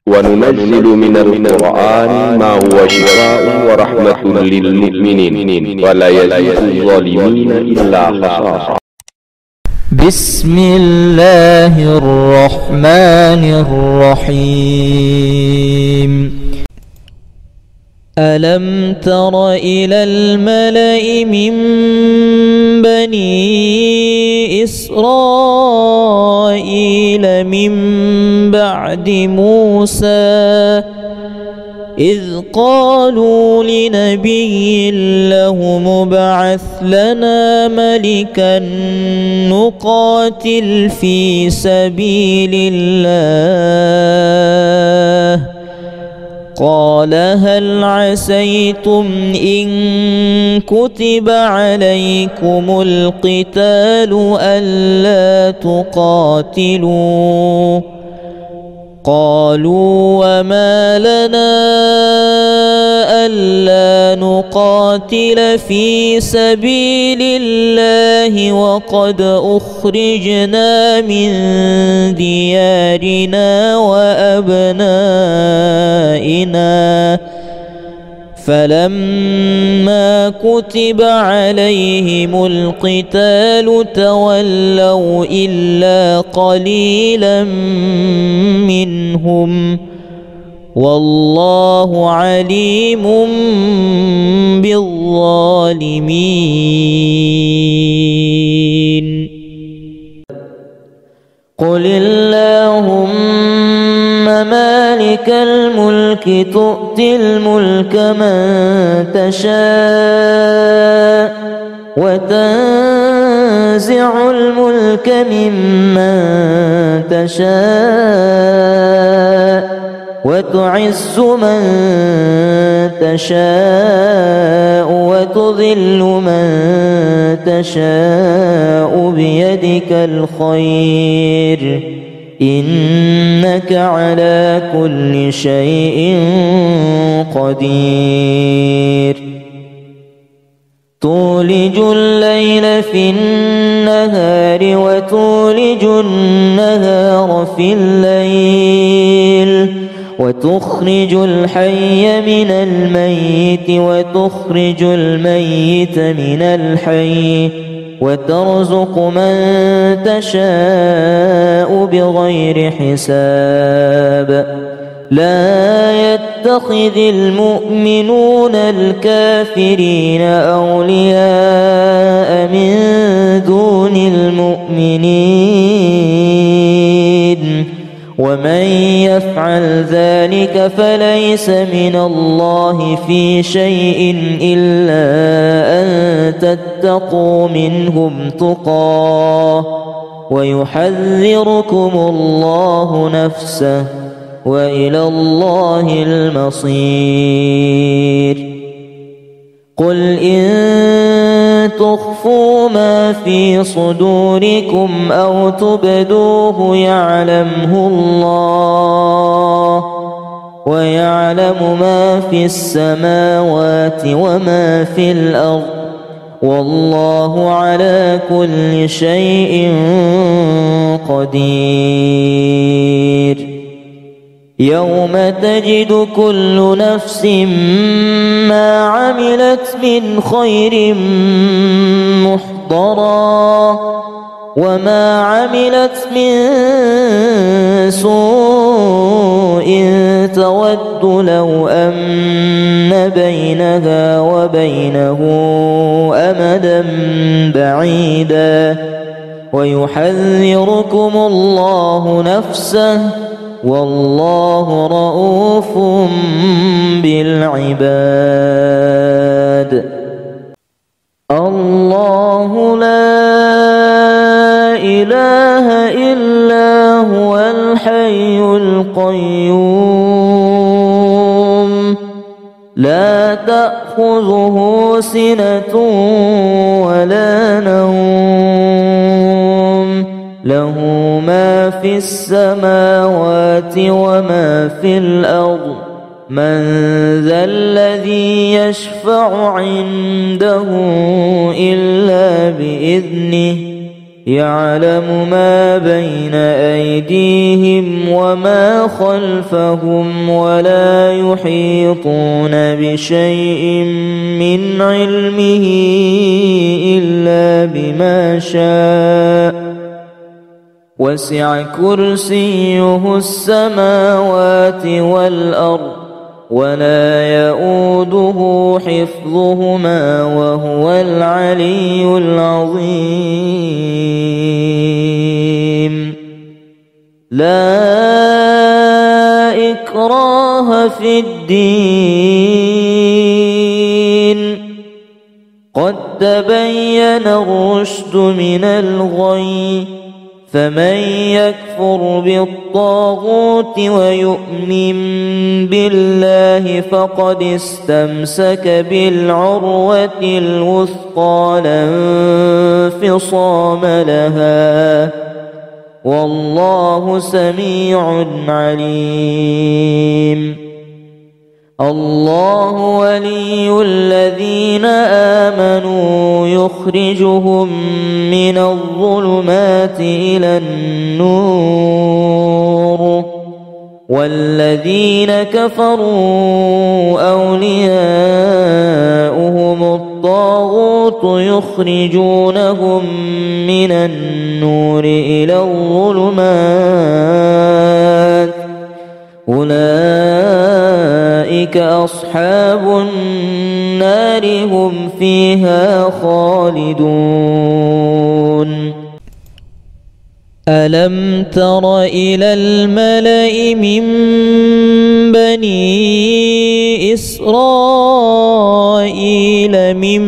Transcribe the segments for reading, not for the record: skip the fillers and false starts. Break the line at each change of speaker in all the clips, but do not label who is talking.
وننزل من القرآن ما هو شفاء ورحمة للمؤمنين ولا يزيد الظالمين إلا خسارا.
بسم الله الرحمن الرحيم. ألم تر إلى الملأ من بني إسرائيل من بعد موسى إذ قالوا لنبي له ابعث لنا ملكا نقاتل في سبيل الله قال هل عسيتم إن كتب عليكم القتال ألا تقاتلوا قالوا وما لنا ألا نقاتل في سبيل الله وقد أخرجنا من ديارنا وأبنائنا فلما كتب عليهم القتال تولوا إلا قليلا منهم والله عليم بالظالمين. قل اللهم مالك الملك تؤتي الملك من تشاء وتنزع الملك ممن تشاء وتعز من تشاء وتذل من تشاء بيدك الخير إنك على كل شيء قدير. تولج الليل في النهار وتولج النهار في الليل وتخرج الحي من الميت وتخرج الميت من الحي وترزق من تشاء بغير حساب. لا يتخذ المؤمنون الكافرين أولياء من دون المؤمنين ومن يفعل ذلك فليس من الله في شيء إلا أن تتقوا منهم تقاه ويحذركم الله نفسه وإلى الله المصير. قل إن تخفوا ما في صدوركم أو تبدوه يعلمه الله ويعلم ما في السماوات وما في الأرض والله على كل شيء قدير. يوم تجد كل نفس ما عملت من خير محضرا وما عملت من سوء تود لو أن بينها وبينه أمدا بعيدا ويحذركم الله نفسه والله رؤوف بالعباد. الله لا إله إلا هو الحي القيوم لا تأخذه سنة ولا نوم له ما في السماوات وما في الأرض من ذا الذي يشفع عنده إلا بإذنه يعلم ما بين أيديهم وما خلفهم ولا يحيطون بشيء من علمه إلا بما شاء وسع كرسيه السماوات والأرض ولا يؤوده حفظهما وهو العلي العظيم. لا إكراه في الدين قد تبين الرشد من الغي فمن يكفر بالطاغوت ويؤمن بالله فقد استمسك بالعروة الوثقى لا انفصام لها والله سميع عليم. الله ولي الذين آمنوا يخرجهم من الظلمات إلى النور والذين كفروا أولياؤهم الطاغوت يخرجونهم من النور إلى الظلمات أولئك أصحاب النار هم فيها خالدون. ألم تر إلى الملأ من بني إسرائيل من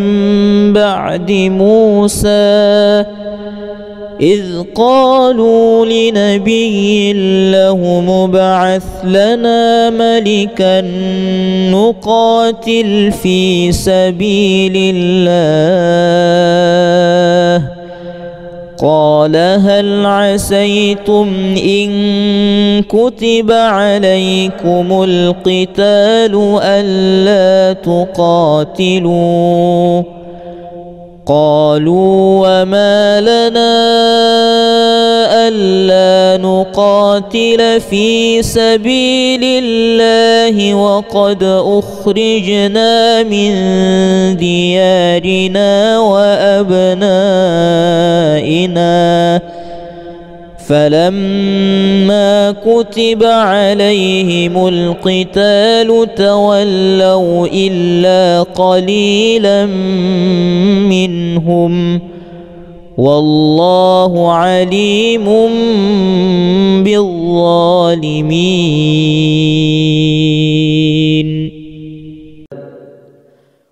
بعد موسى إذ قالوا لنبي له مبعث لنا ملكا نقاتل في سبيل الله قال هل عسيتم إن كتب عليكم القتال ألا تقاتلوا قالوا وما لنا ألا نقاتل في سبيل الله وقد أخرجنا من ديارنا وأبنائنا فلما كتب عليهم القتال تولوا إلا قليلا منهم والله عليم بالظالمين.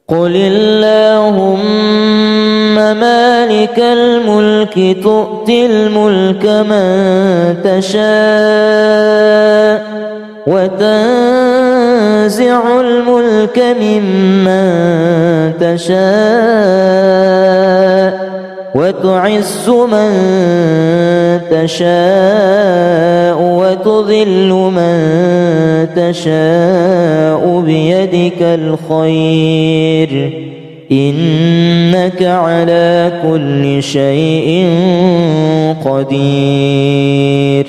قل اللهم مالك الملك تؤتي الملك من تشاء وتنزع الملك ممن تشاء وتعز من تشاء وتذل من تشاء بيدك الخير إنك على كل شيء قدير.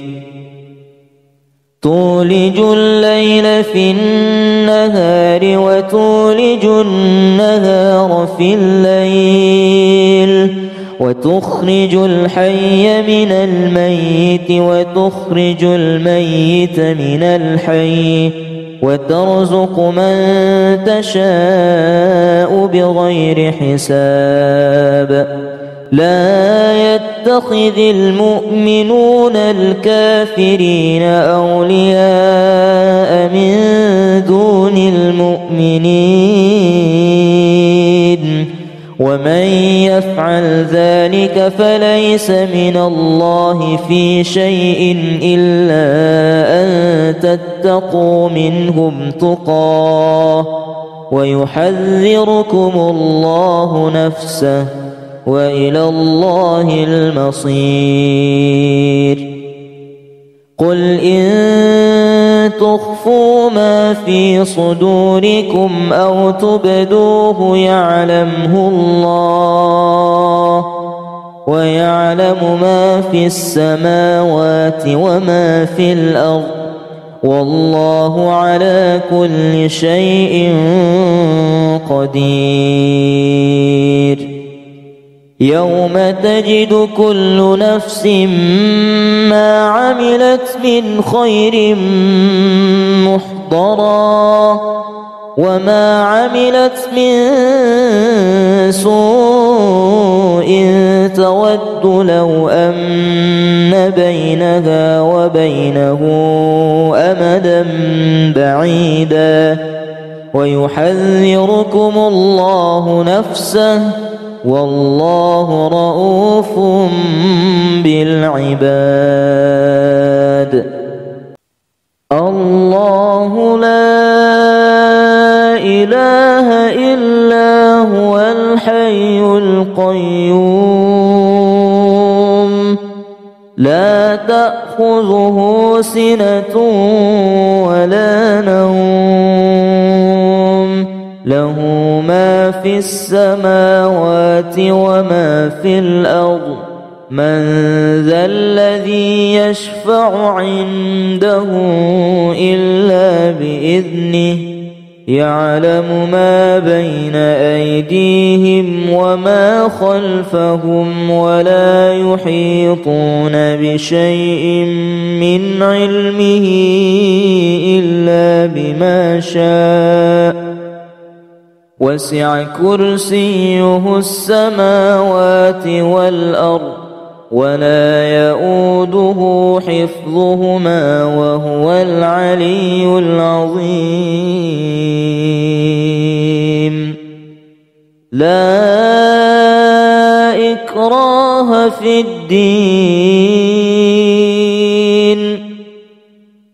تولج الليل في النهار وتولج النهار في الليل وتخرج الحي من الميت وتخرج الميت من الحي وترزق من تشاء بغير حساب. لا يتخذ المؤمنون الكافرين أولياء من دون المؤمنين ومن يفعل ذلك فليس من الله في شيء إلا أن تتقوا منهم تقاه ويحذركم الله نفسه وإلى الله المصير. قل إن تخفوا ما في صدوركم أو تبدوه يعلمه الله ويعلم ما في السماوات وما في الأرض والله على كل شيء قدير. يوم تجد كل نفس ما عملت من خير محضرا وما عملت من سوء تود لو أن بينها وبينه أمدا بعيدا ويحذركم الله نفسه والله رؤوف بالعباد. الله لا إله إلا هو الحي القيوم لا تأخذه سنة ولا نوم له ما في السماوات وما في الأرض من ذا الذي يشفع عنده إلا بإذنه يعلم ما بين أيديهم وما خلفهم ولا يحيطون بشيء من علمه إلا بما شاء وسع كرسيه السماوات والأرض ولا يؤوده حفظهما وهو العلي العظيم. لا إكراه في الدين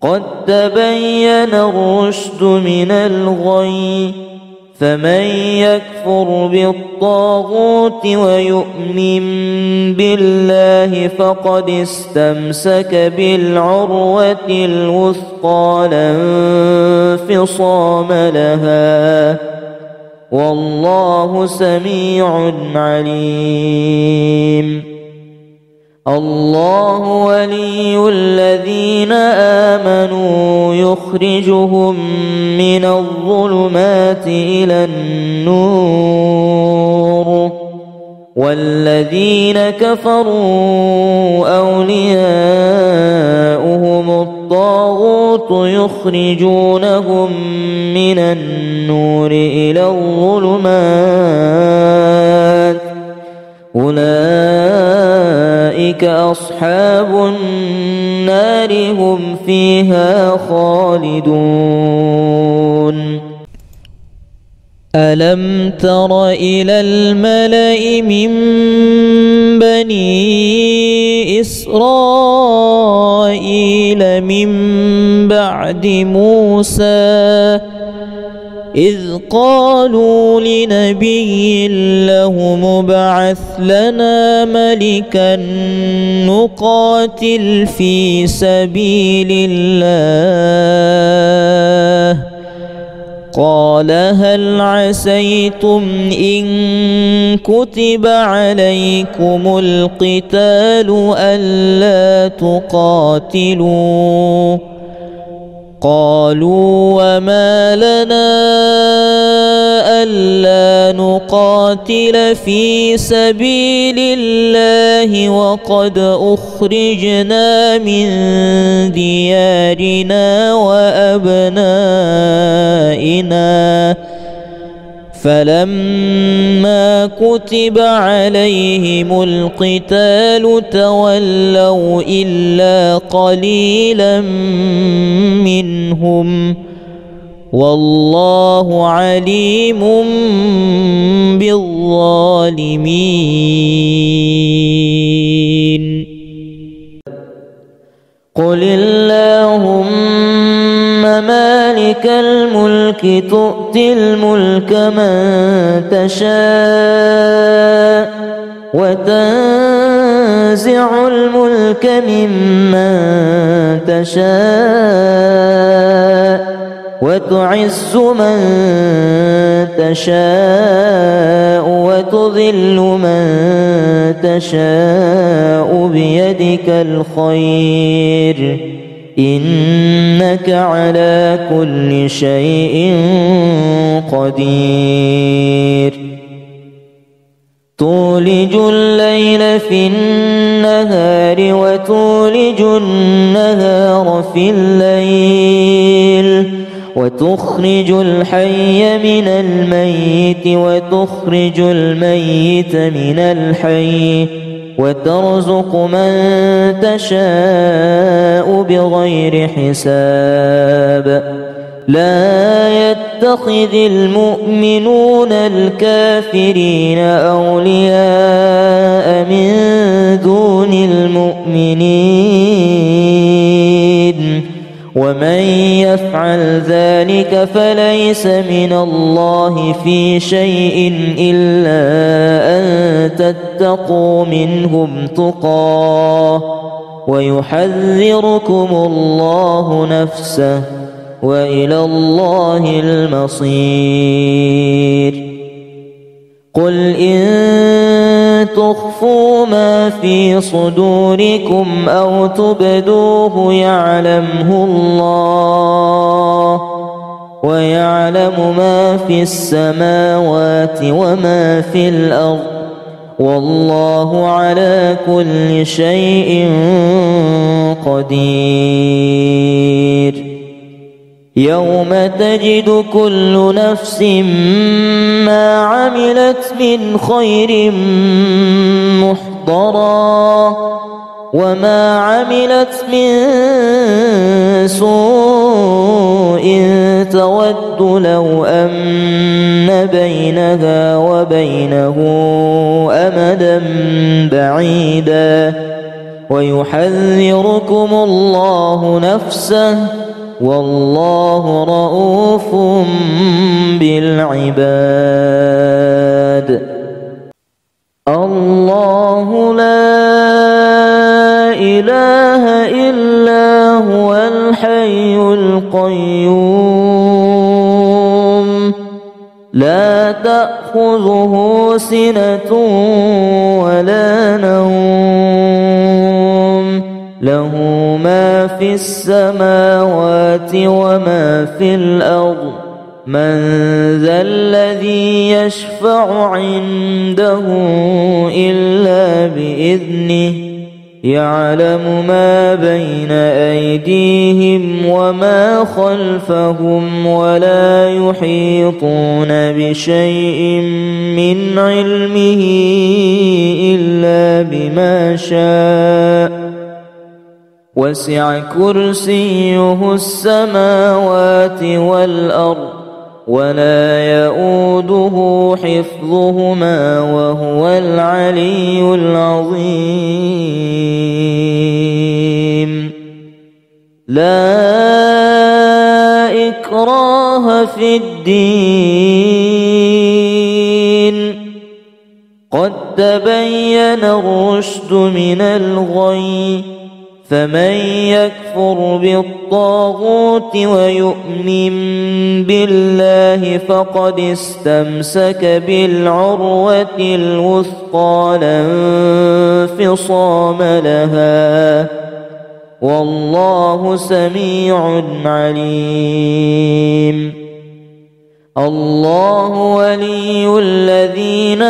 قد تبين الرشد من الغي فمن يكفر بالطاغوت ويؤمن بالله فقد استمسك بالعروة الوثقى لا انفصام لها والله سميع عليم. الله ولي الذين آمنوا يخرجهم من الظلمات إلى النور والذين كفروا أولياؤهم الطاغوت يخرجونهم من النور إلى الظلمات أولئك أصحاب النار هم فيها خالدون. ألم تر إلى الملأ من بني إسرائيل من بعد موسى إذ قالوا لنبي له ابعث لنا ملكا نقاتل في سبيل الله قال هل عسيتم إن كتب عليكم القتال ألا تقاتلوا قالوا وما لنا ألا نقاتل في سبيل الله وقد أخرجنا من ديارنا وأبنائنا فلما كتب عليهم القتال تولوا إلا قليلا منهم والله عليم بالظالمين. قل اللهم مالك الملك تؤتي الملك من تشاء وتنزع الملك ممن تشاء وتعز من تشاء وتذل من تشاء بيدك الخير إنك على كل شيء قدير تولج الليل في النهار وتولج النهار في الليل وتخرج الحي من الميت وتخرج الميت من الحي وترزق من تشاء بغير حساب لا يتخذ المؤمنون الكافرين أولياء من دون المؤمنين ومن يفعل ذلك فليس من الله في شيء إلا أن تتقوا منهم تقاه ويحذركم الله نفسه وإلى الله المصير قل إن تخفوا ما في صدوركم أو تبدوه يعلمه الله ويعلم ما في السماوات وما في الأرض والله على كل شيء قدير يوم تجد كل نفس ما عملت من خير محضرا وما عملت من سوء تود لو أن بينها وبينه أمدا بعيدا ويحذركم الله نفسه والله رؤوف بالعباد الله لا إله إلا هو الحي القيوم لا تأخذه سنة ولا نوم له ما في السماوات وما في الأرض من ذا الذي يشفع عنده إلا بإذنه يعلم ما بين أيديهم وما خلفهم ولا يحيطون بشيء من علمه إلا بما شاء وسع كرسيه السماوات والأرض ولا يؤوده حفظهما وهو العلي العظيم لا إكراه في الدين قد تبين الرشد من الغي فمن يكفر بالطاغوت ويؤمن بالله فقد استمسك بالعروة الوثقى لا انفصام لها والله سميع عليم الله ولي الذين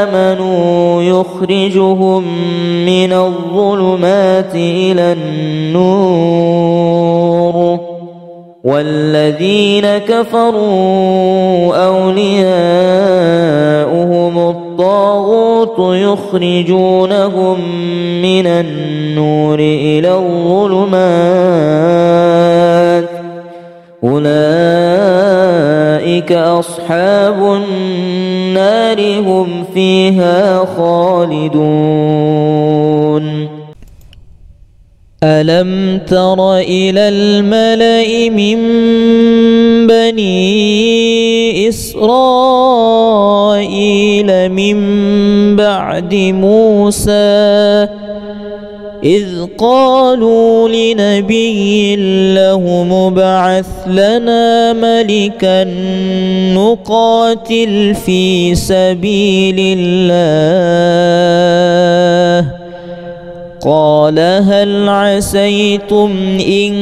آمنوا يخرجهم من الظلمات إلى النور والذين كفروا أولياؤهم الطاغوت يخرجونهم من النور إلى الظلمات أولئك أصحاب النار هم فيها خالدون ألم تر إلى الملأ من بني إسرائيل من بعد موسى إذ قالوا لنبي له مبعث لنا ملكا نقاتل في سبيل الله قال هل عسيتم إن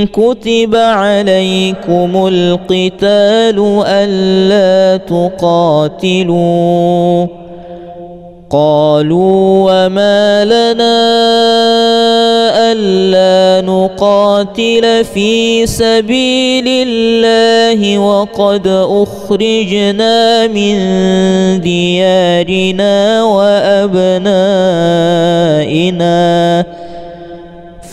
كتب عليكم القتال ألا تقاتلوا قالوا وما لنا ألا نقاتل في سبيل الله وقد أخرجنا من ديارنا وأبنائنا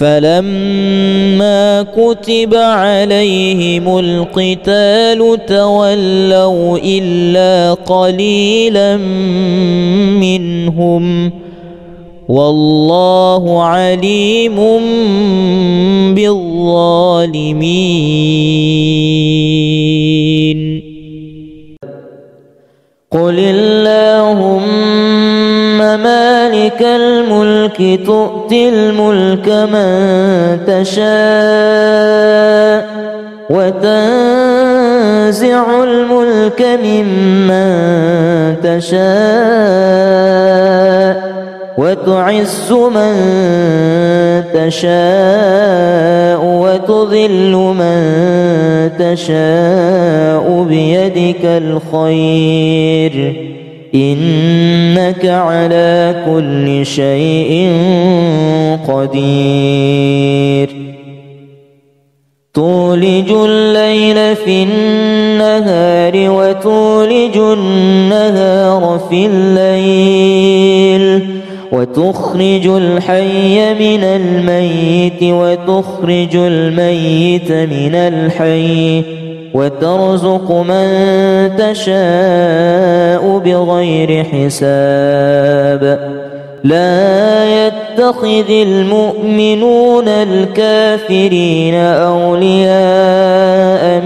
فلما كتب عليهم القتال تولوا إلا قليلا منهم والله عليم بالظالمين قل اللهم مالك الملك تؤتي الملك من تشاء وتنزع الملك ممن تشاء وتعز من تشاء وتذل من تشاء بيدك الخير إنك على كل شيء قدير تولج الليل في النهار وتولج النهار في الليل وتخرج الحي من الميت وتخرج الميت من الحي وترزق من تشاء بغير حساب لا يتخذ المؤمنون الكافرين أولياء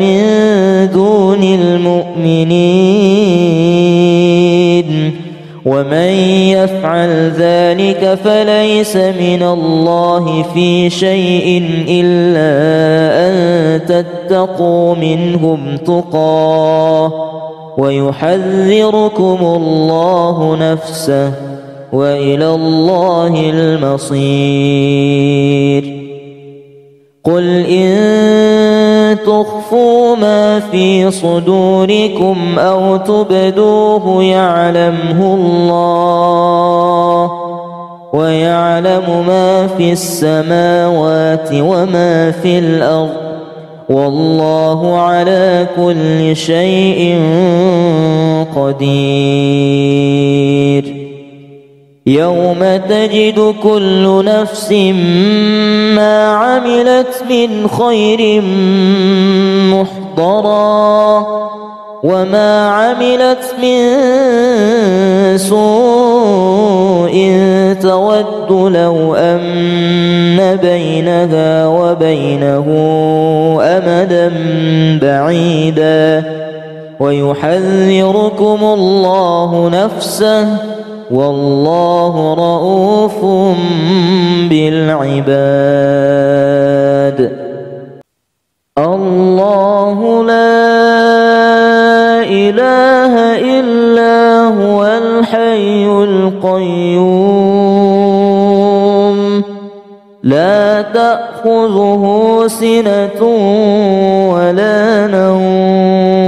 من دون المؤمنين ومن يفعل ذلك فليس من الله في شيء إلا أن تتقوا منهم تقاه ويحذركم الله نفسه وإلى الله المصير قل إن تخفوا ما في صدوركم أو تبدوه يعلمه الله ويعلم ما في السماوات وما في الأرض والله على كل شيء قدير يوم تجد كل نفس ما عملت من خير محضرا وما عملت من سوء تود لو أن بينها وبينه أمدا بعيدا ويحذركم الله نفسه والله رؤوف بالعباد الله لا إله إلا هو الحي القيوم لا تأخذه سنة ولا نوم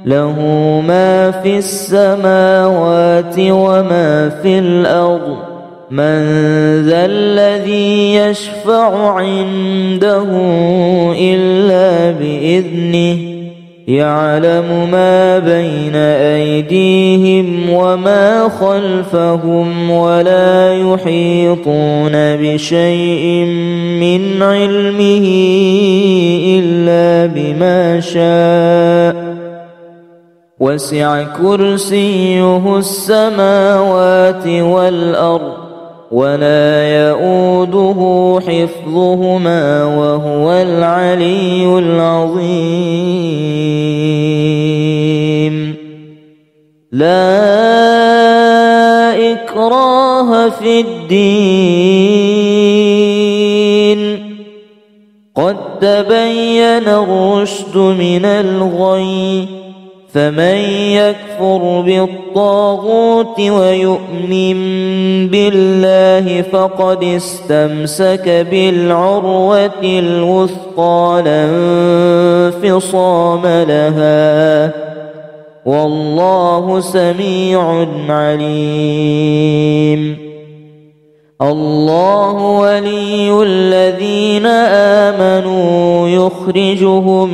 له ما في السماوات وما في الأرض من ذا الذي يشفع عنده إلا بإذنه يعلم ما بين أيديهم وما خلفهم ولا يحيطون بشيء من علمه إلا بما شاء وسع كرسيه السماوات والأرض ولا يؤوده حفظهما وهو العلي العظيم لا إكراه في الدين قد تبين الرشد من الغي فمن يكفر بالطاغوت ويؤمن بالله فقد استمسك بالعروة الوثقى لا انفصام لها والله سميع عليم. الله ولي الذين آمنوا يخرجهم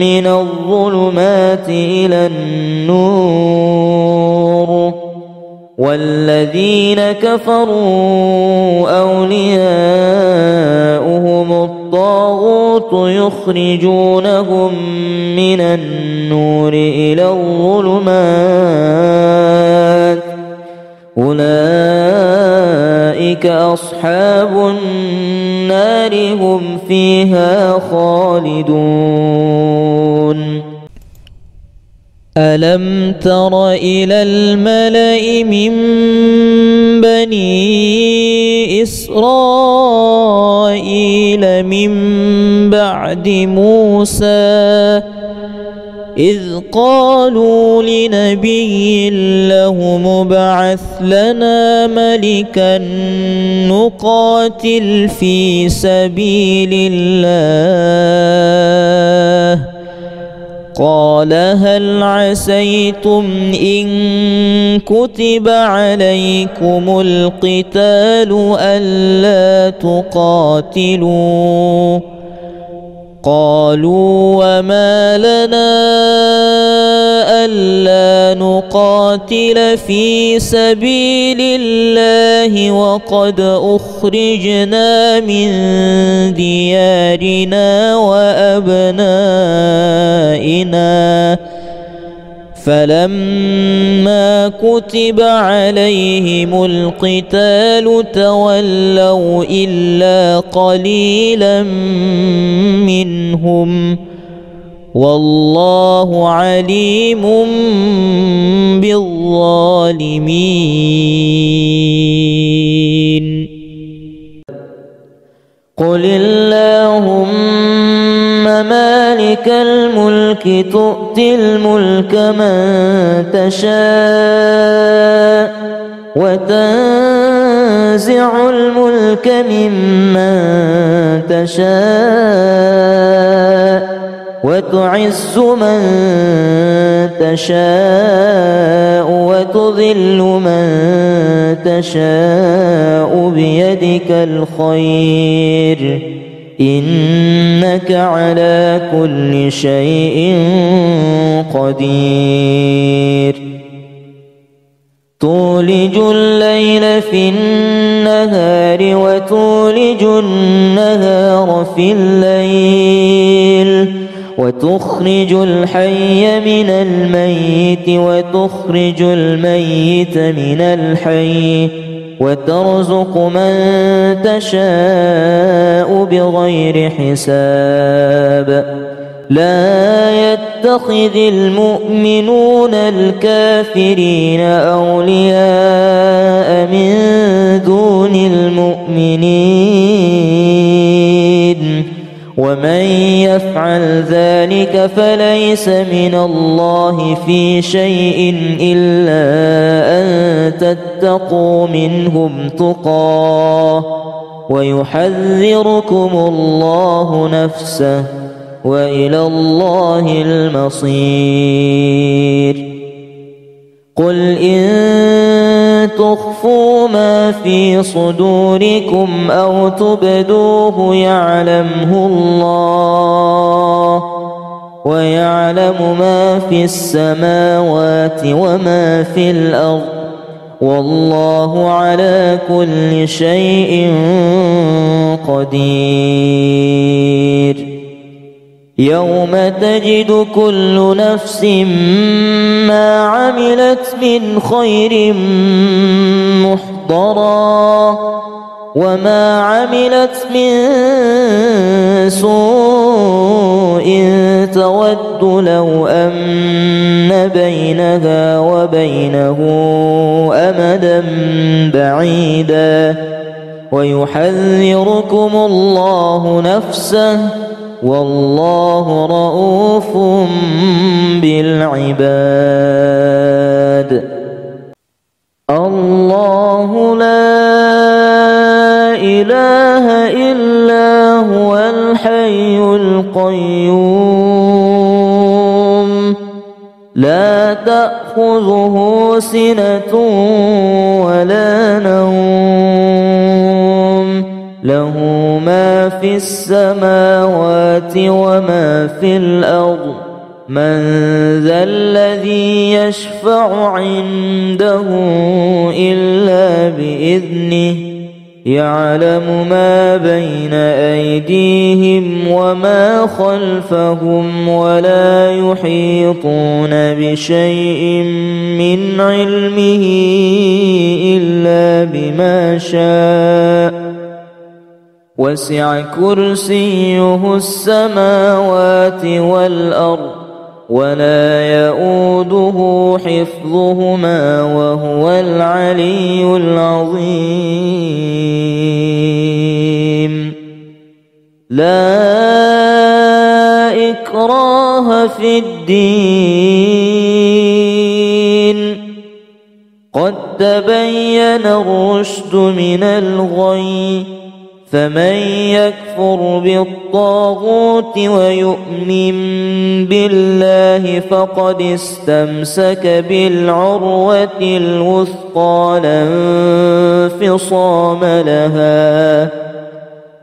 من الظلمات إلى النور والذين كفروا أولياؤهم الطاغوت يخرجونهم من النور إلى الظلمات أولئك أصحاب النار هم فيها خالدون. ألم تر إلى الملأ من بني إسرائيل من بعد موسى إذ قالوا لنبي له ابعث لنا ملكا نقاتل في سبيل الله قال هل عسيتم إن كتب عليكم القتال ألا تقاتلوا قالوا وما لنا ألا نقاتل في سبيل الله وقد أخرجنا من ديارنا وأبنائنا فلما كتب عليهم القتال تولوا إلا قليلا منهم والله عليم بالظالمين. قل اللهم مالك الملك تؤتي الملك من تشاء وتنزع الملك ممن تشاء وتعز من تشاء وتذل من تشاء بيدك الخير إنك على كل شيء قدير. تولج الليل في النهار وتولج النهار في الليل وتخرج الحي من الميت وتخرج الميت من الحي وترزق من تشاء بغير حساب. لا يتخذ المؤمنون الكافرين أولياء من دون المؤمنين ومن يفعل ذلك فليس من الله في شيء إلا أن تتقوا منهم تقاه ويحذركم الله نفسه وإلى الله المصير. قل إن تخفوا ما في صدوركم أو تبدوه يعلمه الله ويعلم ما في السماوات وما في الأرض والله على كل شيء قدير. يوم تجد كل نفس ما عملت من خير محضرا وما عملت من سوء تود لو أن بينها وبينه أمدا بعيدا ويحذركم الله نفسه والله رؤوف بالعباد. الله لا إله إلا هو الحي القيوم لا تأخذه سنة ولا نوم له ما في السماوات وما في الأرض من ذا الذي يشفع عنده إلا بإذنه يعلم ما بين أيديهم وما خلفهم ولا يحيطون بشيء من علمه إلا بما شاء وسع كرسيه السماوات والأرض ولا يؤوده حفظهما وهو العلي العظيم. لا إكراه في الدين قد تبين الرشد من الغي فمن يكفر بالطاغوت ويؤمن بالله فقد استمسك بالعروة الوثقى لا انفصام لها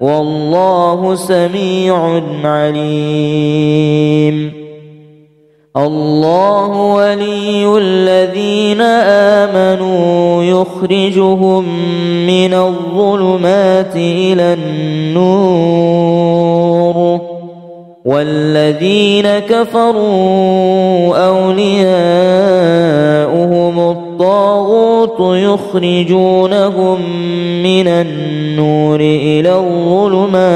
والله سميع عليم. الله ولي الذين آمنوا يخرجهم من الظلمات إلى النور والذين كفروا أولياؤهم الطاغوت يخرجونهم من النور إلى الظلمات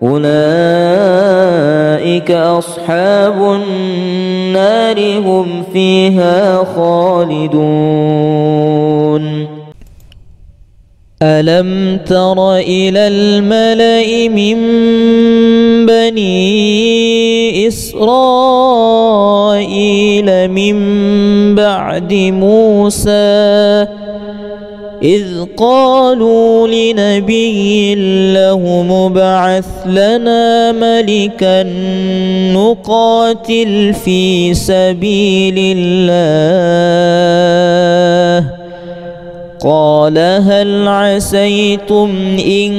أولئك أصحاب النار هم فيها خالدون. ألم تر إلى الملأ من بني إسرائيل من بعد موسى إذ قالوا لنبي له ابعث لنا ملكا نقاتل في سبيل الله قال هل عسيتم إن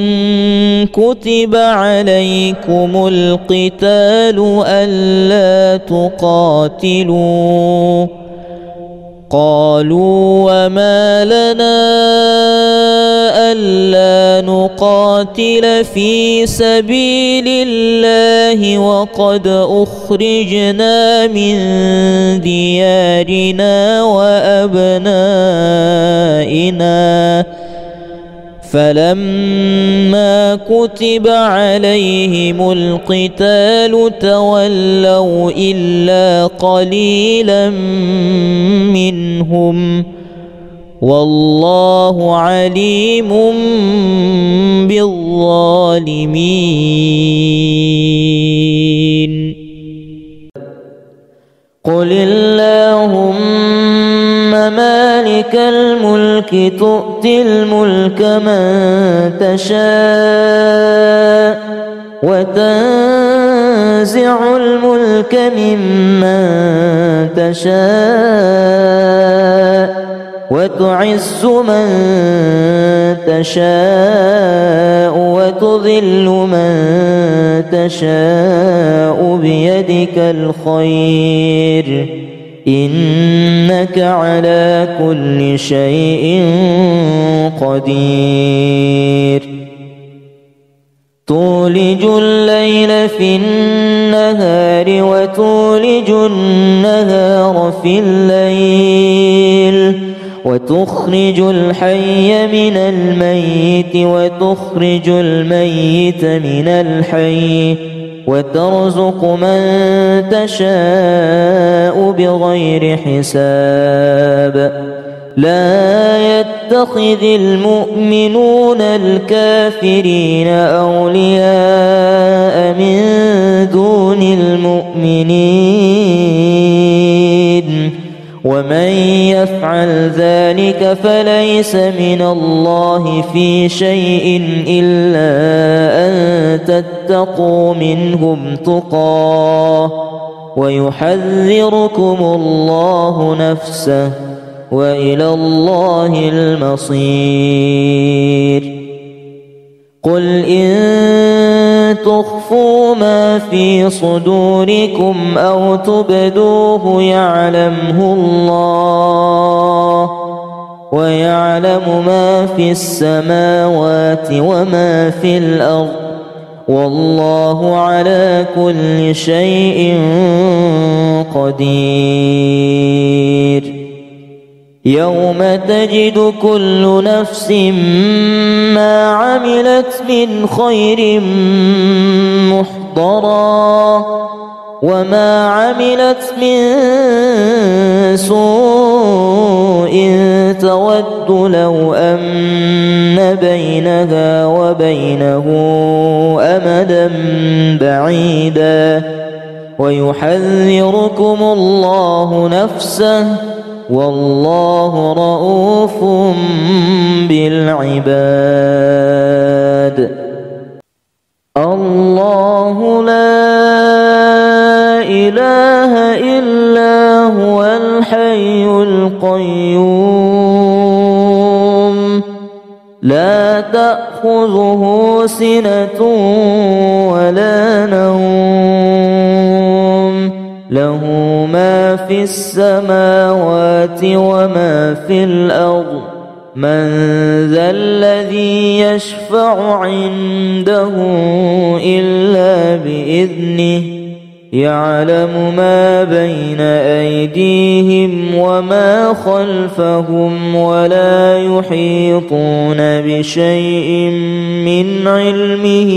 كتب عليكم القتال ألا تقاتلوا قالوا وما لنا ألا نقاتل في سبيل الله وقد أخرجنا من ديارنا وأبنائنا فلما كتب عليهم القتال تولوا إلا قليلا منهم والله عليم بالظالمين. قل اللهم مالك الملك تؤتي الملك من تشاء وتنزع الملك ممن تشاء وتعز من تشاء وتذل من تشاء بيدك الخير إنك على كل شيء قدير. تولج الليل في النهار وتولج النهار في الليل وتخرج الحي من الميت وتخرج الميت من الحي وترزق من تشاء بغير حساب لا يتخذ المؤمنون الكافرين أولياء من دون المؤمنين ومن يفعل ذلك فليس من الله في شيء إلا أن تتقوا منهم تقاه ويحذركم الله نفسه وإلى الله المصير قل إن تخفوا ما في صدوركم أو تبدوه يعلمه الله ويعلم ما في السماوات وما في الأرض والله على كل شيء قدير يوم تجد كل نفس ما عملت من خير محضرا وما عملت من سوء تود لو أن بينها وبينه أمدا بعيدا ويحذركم الله نفسه والله رؤوف بالعباد الله لا إله إلا هو الحي القيوم لا تأخذه سنة ولا نوم له ما في السماوات وما في الأرض من ذا الذي يشفع عنده إلا بإذنه يعلم ما بين أيديهم وما خلفهم ولا يحيطون بشيء من علمه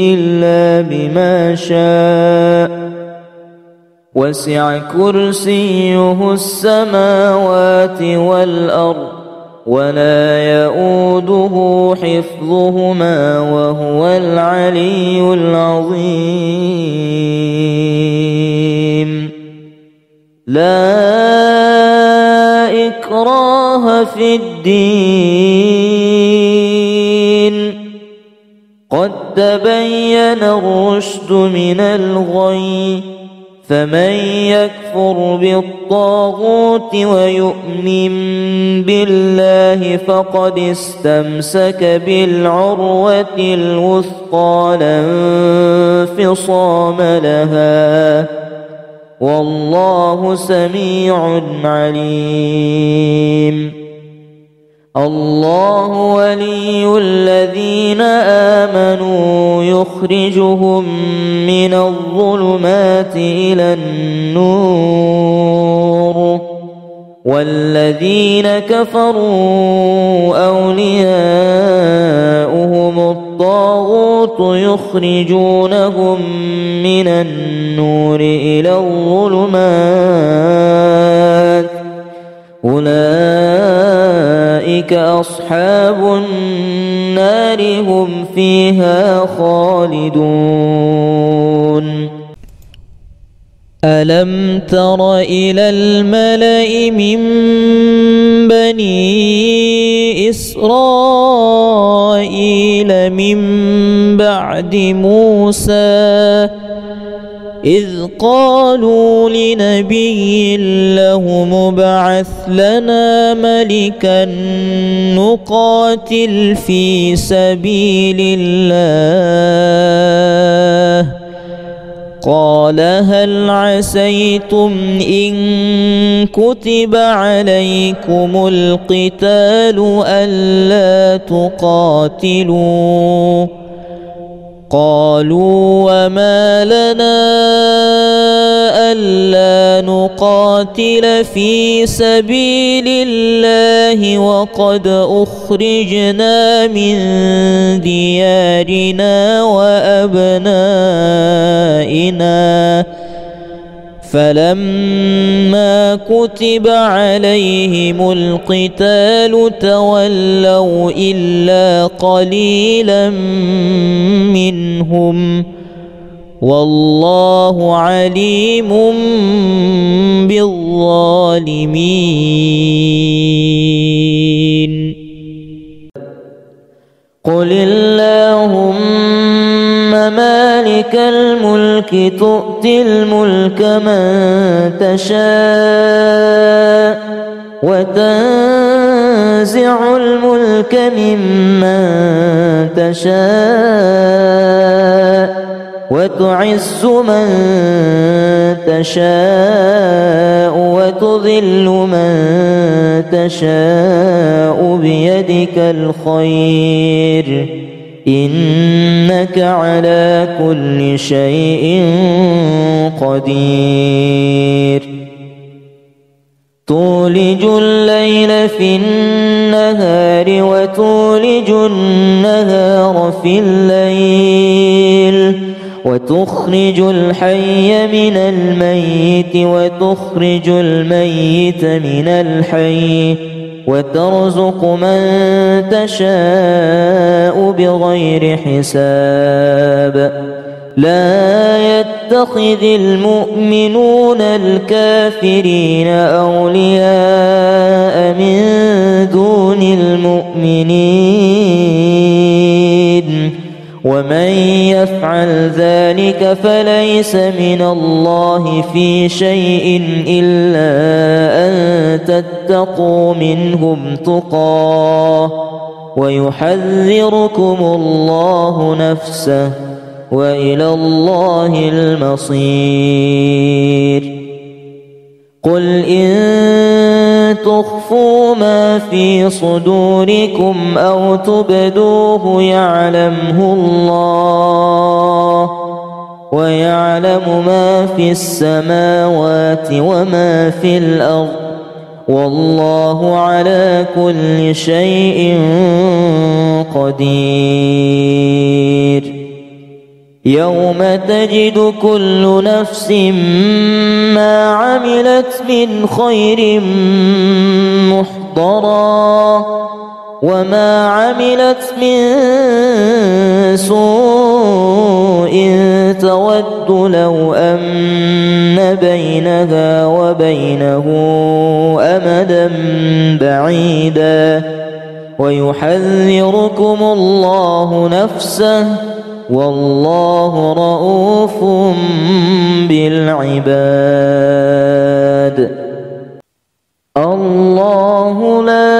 إلا بما شاء وسع كرسيه السماوات والأرض ولا يؤوده حفظهما وهو العلي العظيم لا إكراه في الدين قد تبين الرشد من الغي فمن يكفر بالطاغوت ويؤمن بالله فقد استمسك بالعروة الوثقى لا انفصام لها والله سميع عليم الله ولي الذين آمنوا يخرجهم من الظلمات إلى النور والذين كفروا أولياؤهم الطاغوت يخرجونهم من النور إلى الظلمات أولئك أصحاب النار هم فيها خالدون ألم تر إلى الملأ من بني إسرائيل من بعد موسى إذ قالوا لنبي له ابعث لنا ملكا نقاتل في سبيل الله قال هل عسيتم إن كتب عليكم القتال ألا تقاتلوا قالوا وما لنا ألا نقاتل في سبيل الله وقد أخرجنا من ديارنا وأبنائنا فلما كتب عليهم القتال تولوا إلا قليلا منهم والله عليم بالظالمين. قل اللهم مالك الملك تؤتي الملك من تشاء وتنزع الملك ممن تشاء وتعز من تشاء وتذل من تشاء بيدك الخير إنك على كل شيء قدير. تولج الليل في النهار وتولج النهار في الليل وتخرج الحي من الميت وتخرج الميت من الحي وترزق من تشاء بغير حساب. لا يتخذ المؤمنون الكافرين أولياء من دون المؤمنين ومن يفعل ذلك فليس من الله في شيء إلا أن تتقوا منهم تقاه ويحذركم الله نفسه وإلى الله المصير. قل إن تخفوا ما في صدوركم أو تبدوه يعلمه الله ويعلم ما في السماوات وما في الأرض والله على كل شيء قدير. يوم تجد كل نفس ما عملت من خير محضرا وما عملت من سوء تود لو أن بينها وبينه أمدا بعيدا ويحذركم الله نفسه والله رؤوف بالعباد. الله لا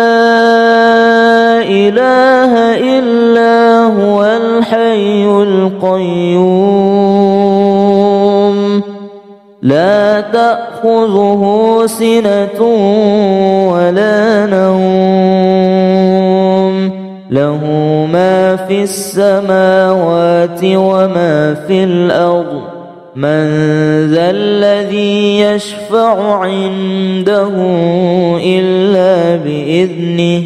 إله إلا هو الحي القيوم لا تأخذه سنة ولا نوم له ما في السماوات وما في الأرض من ذا الذي يشفع عنده إلا بإذنه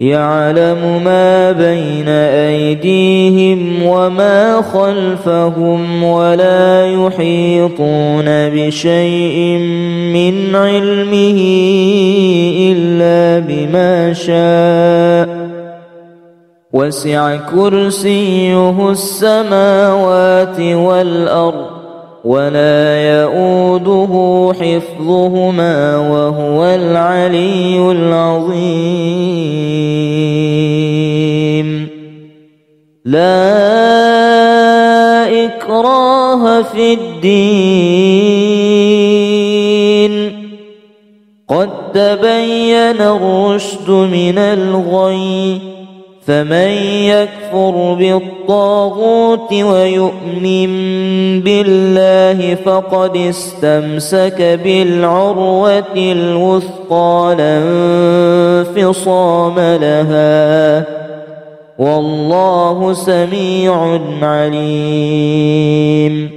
يعلم ما بين أيديهم وما خلفهم ولا يحيطون بشيء من علمه إلا بما شاء وسع كرسيه السماوات والأرض ولا يؤوده حفظهما وهو العلي العظيم. لا إكراه في الدين قد تبين الرشد من الغي فمن يكفر بالطاغوت ويؤمن بالله فقد استمسك بالعروة الوثقى لا انفصام لها والله سميع عليم.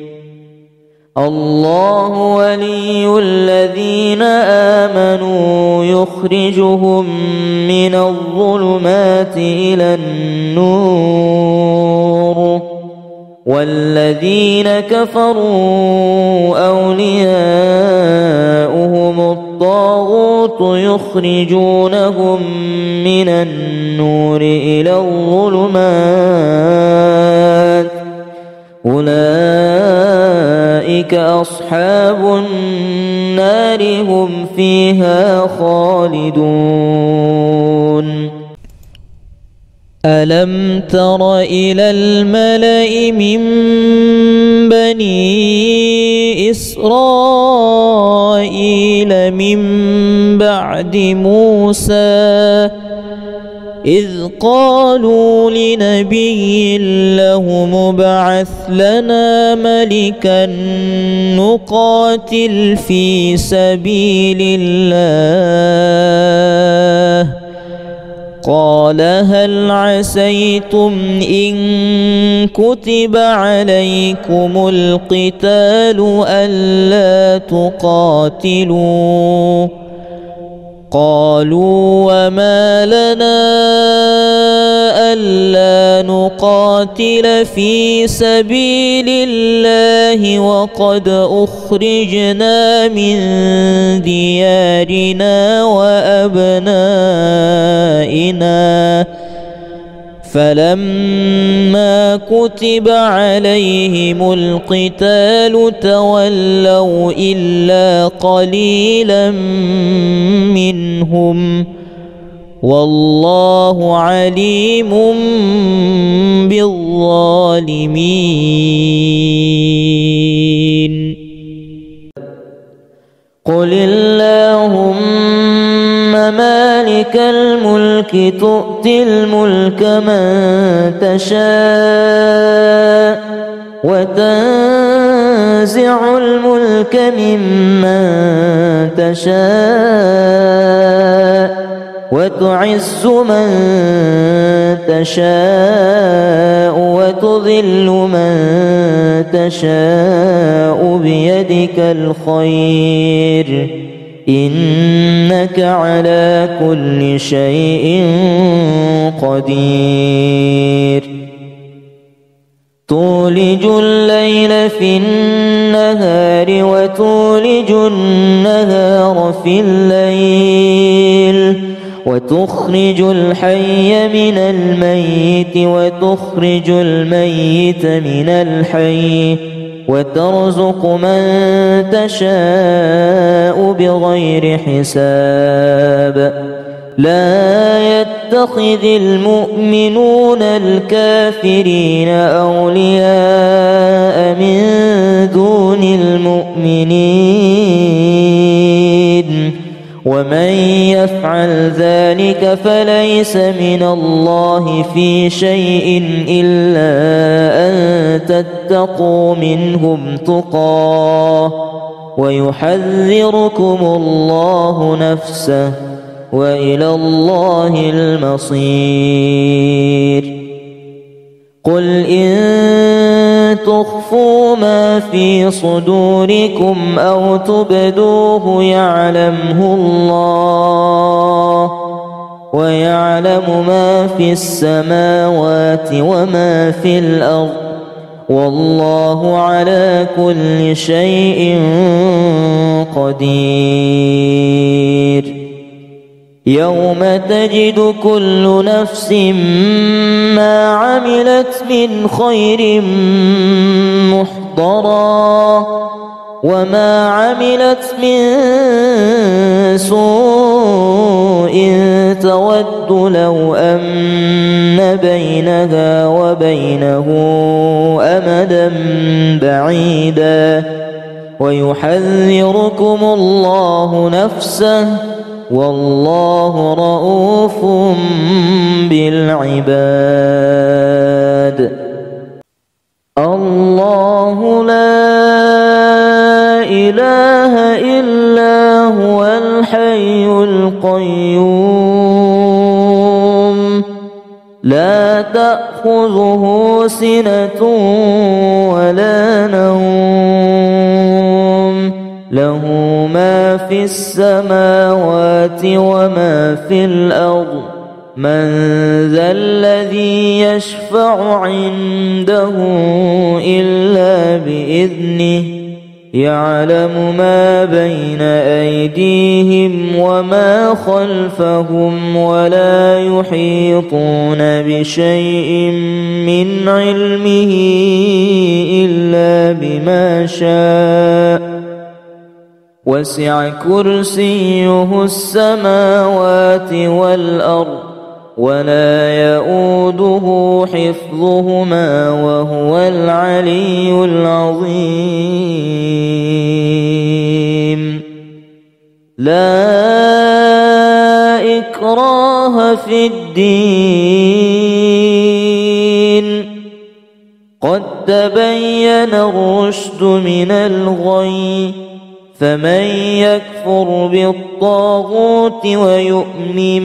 الله ولي الذين آمنوا يخرجهم من الظلمات إلى النور والذين كفروا أولياؤهم الطاغوت يخرجونهم من النور إلى الظلمات أولئك أصحاب النار هم فيها خالدون ألم تر إلى الملأ من بني إسرائيل من بعد موسى إذ قالوا لنبي له ابعث لنا ملكا نقاتل في سبيل الله قال هل عسيتم إن كتب عليكم القتال ألا تقاتلوا قالوا وما لنا ألا نقاتل في سبيل الله وقد أخرجنا من ديارنا وأبنائنا فلما كتب عليهم القتال تولوا إلا قليلا منهم والله عليم بالظالمين قل اللهم مالك الملك تؤتي الملك من تشاء وتنزع الملك ممن تشاء وتعز من تشاء وتذل من تشاء بيدك الخير إنك على كل شيء قدير تولج الليل في النهار وتولج النهار في الليل وتخرج الحي من الميت وتخرج الميت من الحي وترزق من تشاء بغير حساب لا يتخذ المؤمنون الكافرين أولياء من دون المؤمنين ومن يفعل ذلك فليس من الله في شيء إلا أن تتقوا منهم تقاه ويحذركم الله نفسه وإلى الله المصير قل إن تخفوا ما في صدوركم أو تبدوه يعلمه الله ويعلم ما في السماوات وما في الأرض والله على كل شيء قدير يوم تجد كل نفس ما عملت من خير محضرا وما عملت من سوء تود لو أن بينها وبينه أمدا بعيدا ويحذركم الله نفسه والله رؤوف بالعباد الله لا إله إلا هو الحي القيوم لا تأخذه سنة ولا نوم في السماوات وما في الأرض من ذا الذي يشفع عنده إلا بإذنه يعلم ما بين أيديهم وما خلفهم ولا يحيطون بشيء من علمه إلا بما شاء وسع كرسيه السماوات والأرض ولا يؤوده حفظهما وهو العلي العظيم. لا إكراه في الدين قد تبين الرشد من الغي فمن يكفر بالطاغوت ويؤمن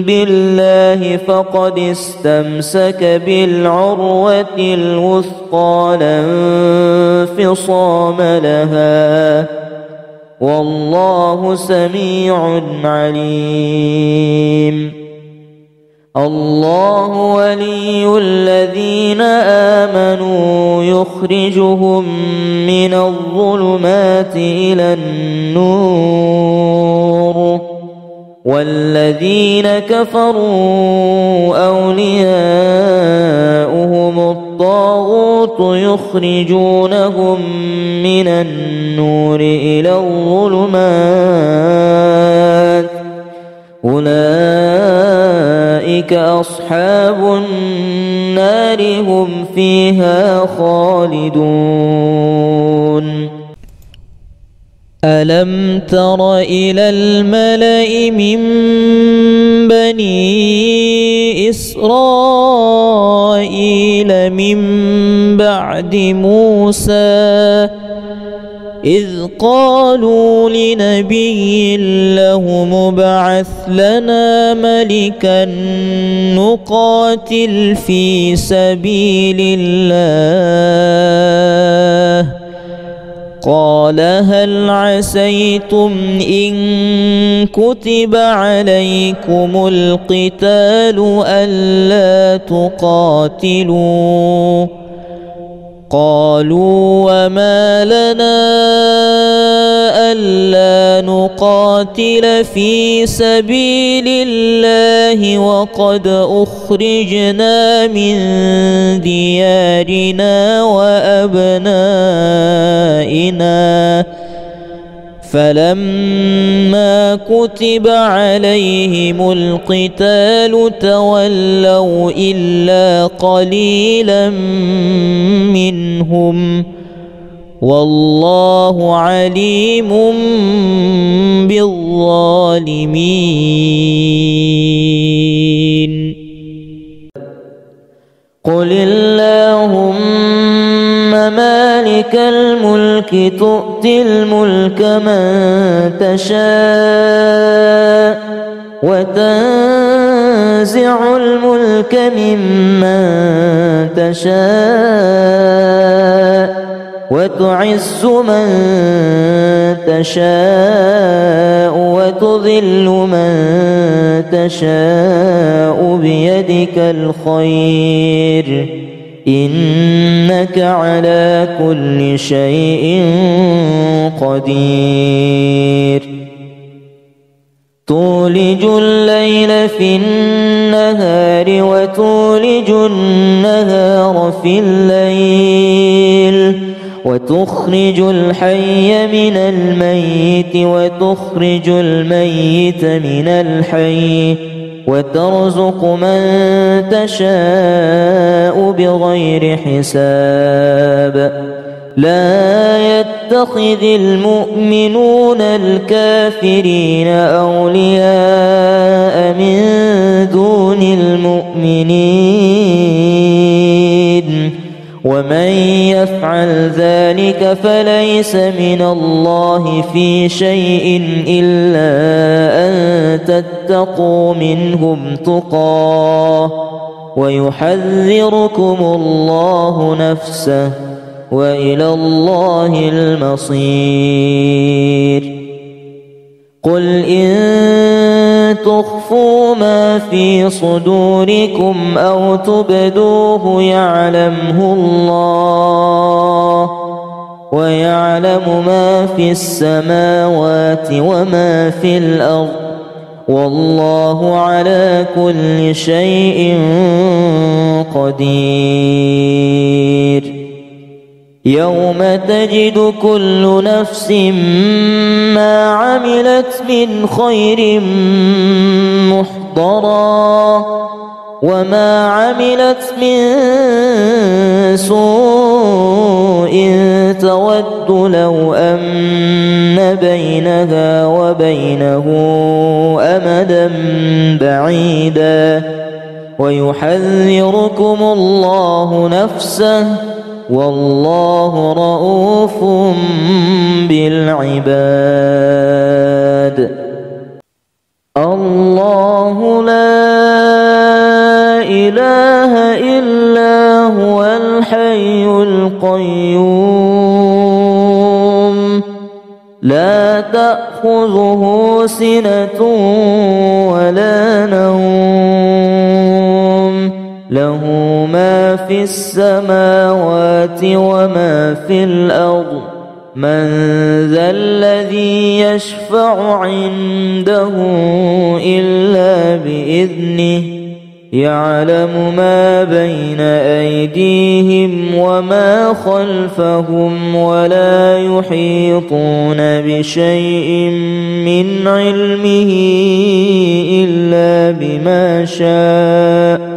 بالله فقد استمسك بالعروة الوثقى لا انفصام لها والله سميع عليم. الله ولي الذين آمنوا يخرجهم من الظلمات إلى النور والذين كفروا أولياؤهم الطاغوت يخرجونهم من النور إلى الظلمات أولئك أصحاب النار هم فيها خالدون. ألم تر إلى الملأ من بني إسرائيل من بعد موسى إذ قالوا لنبي له ابعث لنا ملكا نقاتل في سبيل الله قال هل عسيتم إن كتب عليكم القتال ألا تقاتلوا قالوا وما لنا ألا نقاتل في سبيل الله وقد أخرجنا من ديارنا وأبنائنا فلما كتب عليهم القتال تولوا إلا قليلا منهم والله عليم بالظالمين. قل اللهم مالك الملك تؤتي الملك من تشاء وتنزع الملك ممن تشاء وتعز من تشاء وتذل من تشاء بيدك الخير إنك على كل شيء قدير. تولج الليل في النهار وتولج النهار في الليل وتخرج الحي من الميت وتخرج الميت من الحي وترزق من تشاء بغير حساب. لا يتخذ المؤمنون الكافرين أولياء من دون المؤمنين ومن يفعل ذلك فليس من الله في شيء إلا أن تتقوا منهم تقاه ويحذركم الله نفسه وإلى الله المصير. قل إن تخفوا ما في صدوركم أو تبدوه يعلمه الله، ويعلم ما في السماوات وما في الأرض، والله على كل شيء قدير. يوم تجد كل نفس ما عملت من خير محضرا، وما عملت من سوء تود لو أن بينها وبينه أمدا بعيدا، ويحذركم الله نفسه، والله رؤوف بالعباد. الله لا إله إلا هو الحي القيوم، لا تأخذه سنة ولا نوم، له ما في السماوات وما في الأرض، من ذا الذي يشفع عنده إلا بإذنه، يعلم ما بين أيديهم وما خلفهم، ولا يحيطون بشيء من علمه إلا بما شاء،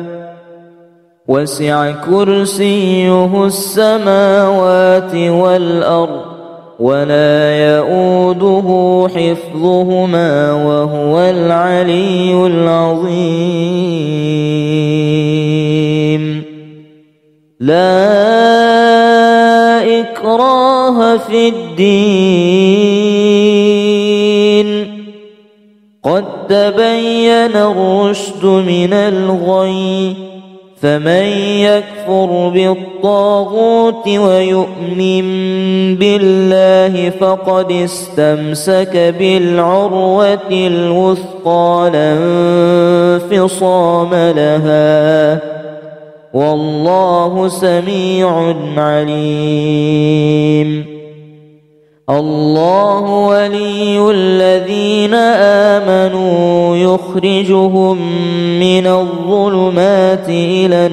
وسع كرسيه السماوات والأرض، ولا يؤوده حفظهما، وهو العلي العظيم. لا إكراه في الدين، قد تبين الرشد من الغي، فمن يكفر بالطاغوت ويؤمن بالله فقد استمسك بالعروة الوثقى لا انفصام لها، والله سميع عليم. الله ولي الذين آمنوا يخرجهم من الظلمات إلى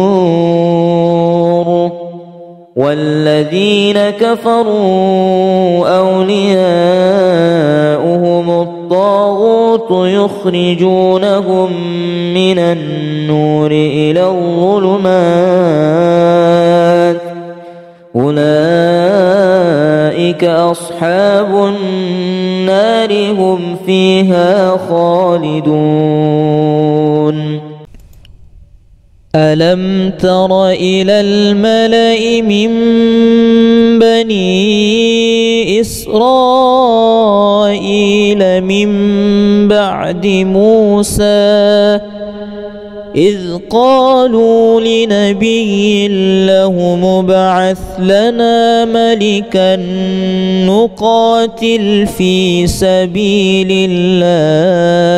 النور، والذين كفروا أولياؤهم الطاغوت يخرجونهم من النور إلى الظلمات، أولئك أصحاب النار هم فيها خالدون. ألم تر إلى الملأ من بني إسرائيل من بعد موسى إذ قالوا لنبي له ابعث لنا ملكا نقاتل في سبيل الله،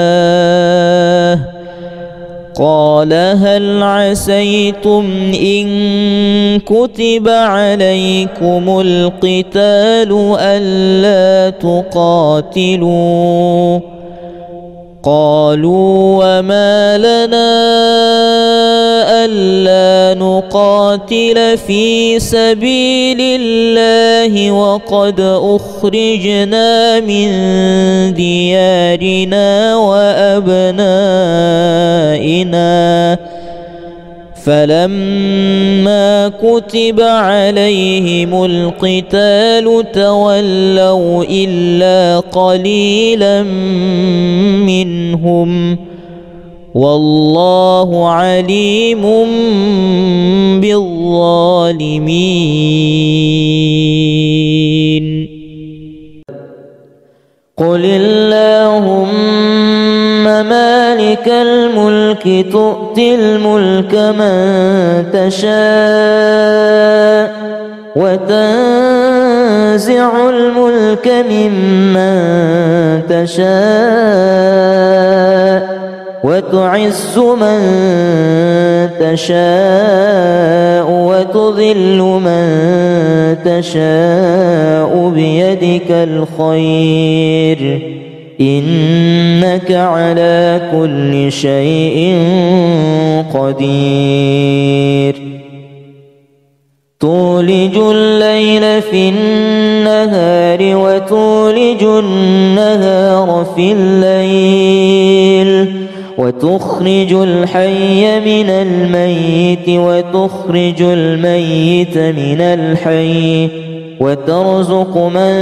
قال هل عسيتم إن كتب عليكم القتال ألا تقاتلوا؟ قالوا وما لنا ألا نقاتل في سبيل الله وقد أخرجنا من ديارنا وأبنائنا، فلما كتب عليهم القتال تولوا إلا قليلا منهم، والله عليم بالظالمين. قل اللهم مالك الملك تؤتي الملك من تشاء وتنزع تنزع الملك ممن تشاء وتعز من تشاء وتذل من تشاء بيدك الخير إنك على كل شيء قدير تولج الليل في النهار وتولج النهار في الليل وتخرج الحي من الميت وتخرج الميت من الحي وترزق من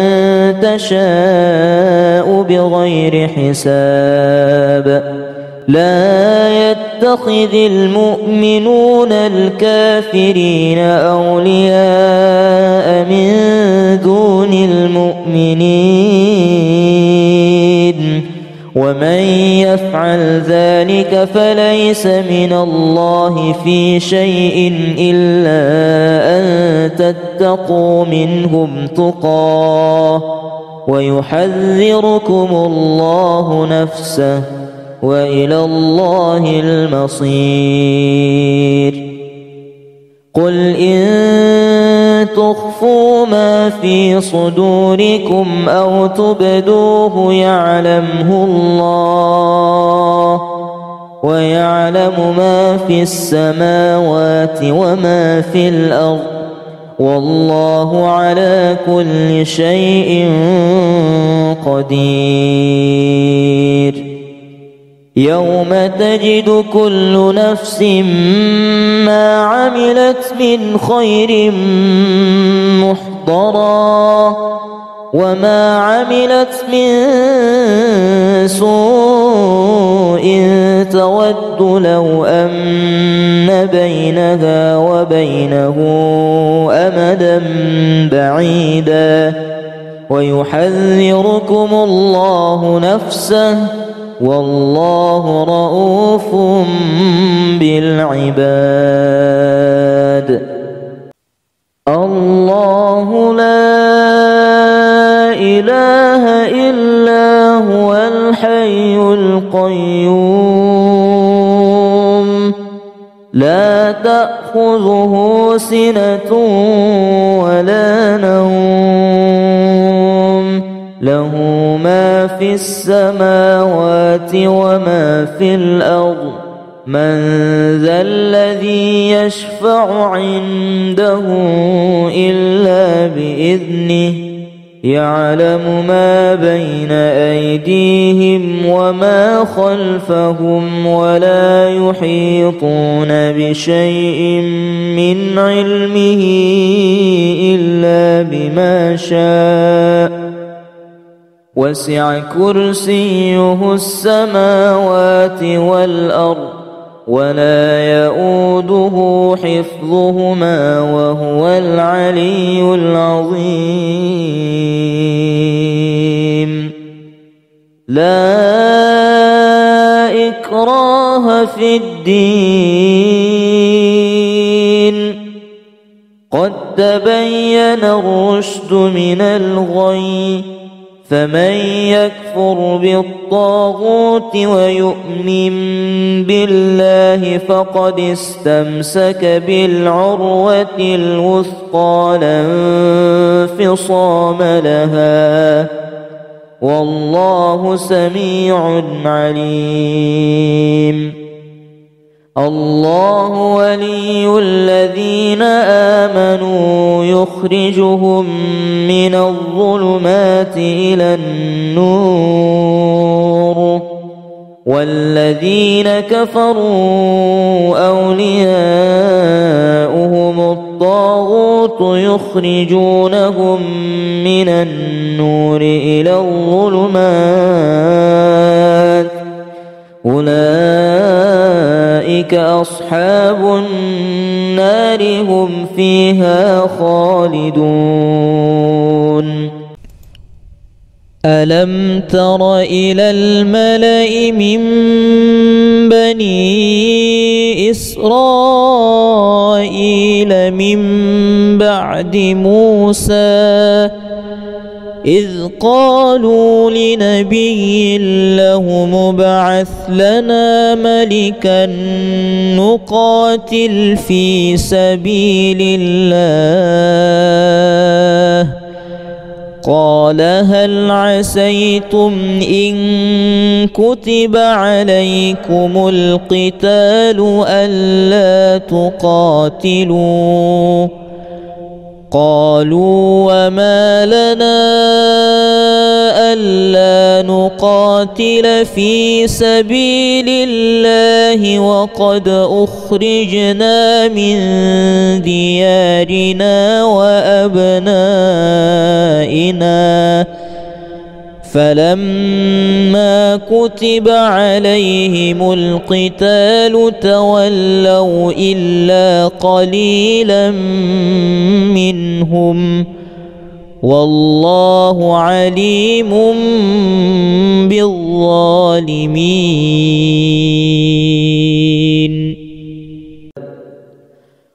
تشاء بغير حساب لا يتخذ المؤمنون الكافرين أولياء من دون المؤمنين ومن يفعل ذلك فليس من الله في شيء إلا أن تتقوا منهم تقاه ويحذركم الله نفسه وإلى الله المصير قل إن تخفوا ما في صدوركم أو تبدوه يعلمه الله ويعلم ما في السماوات وما في الأرض والله على كل شيء قدير يوم تجد كل نفس ما عملت من خير محضرا وما عملت من سوء تود لو أن بينها وبينه أمدا بعيدا ويحذركم الله نفسه والله رؤوف بالعباد الله لا إله إلا هو الحي القيوم لا تأخذه سنة ولا نوم له ما في السماوات وما في الأرض من ذا الذي يشفع عنده إلا بإذنه يعلم ما بين أيديهم وما خلفهم ولا يحيطون بشيء من علمه إلا بما شاء وسع كرسيه السماوات والأرض ولا يؤوده حفظهما وهو العلي العظيم لا إكراه في الدين قد تبين الرشد من الغي فمن يكفر بالطاغوت ويؤمن بالله فقد استمسك بالعروة الوثقى لا انفصام لها والله سميع عليم الله ولي الذين آمنوا يخرجهم من الظلمات إلى النور والذين كفروا أولياؤهم الطاغوت يخرجونهم من النور إلى الظلمات أولئك أصحاب النار هم فيها خالدون ألم تر إلى الملأ من بني إسرائيل إسرائيل من بعد موسى إذ قالوا لنبي له ابعث لنا ملكا نقاتل في سبيل الله قال هل عسيتم إن كتب عليكم القتال ألا تقاتلوا قالوا وما لنا ألا نقاتل في سبيل الله وقد أخرجنا من ديارنا وأبنائنا فلما كتب عليهم القتال تولوا إلا قليلا منهم والله عليم بالظالمين